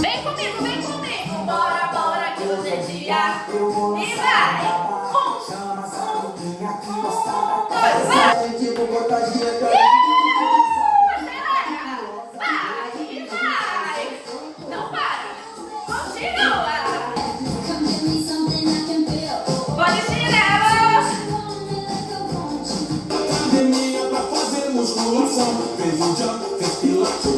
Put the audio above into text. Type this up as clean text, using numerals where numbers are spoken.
Vem comigo, bora, bora que hoje é dia. E vai! Dois, vai! Acelera! Vai e vai! Não para! Continua! Pode tirar! Academia pra fazer musculação. Fez um jump, fez pilates.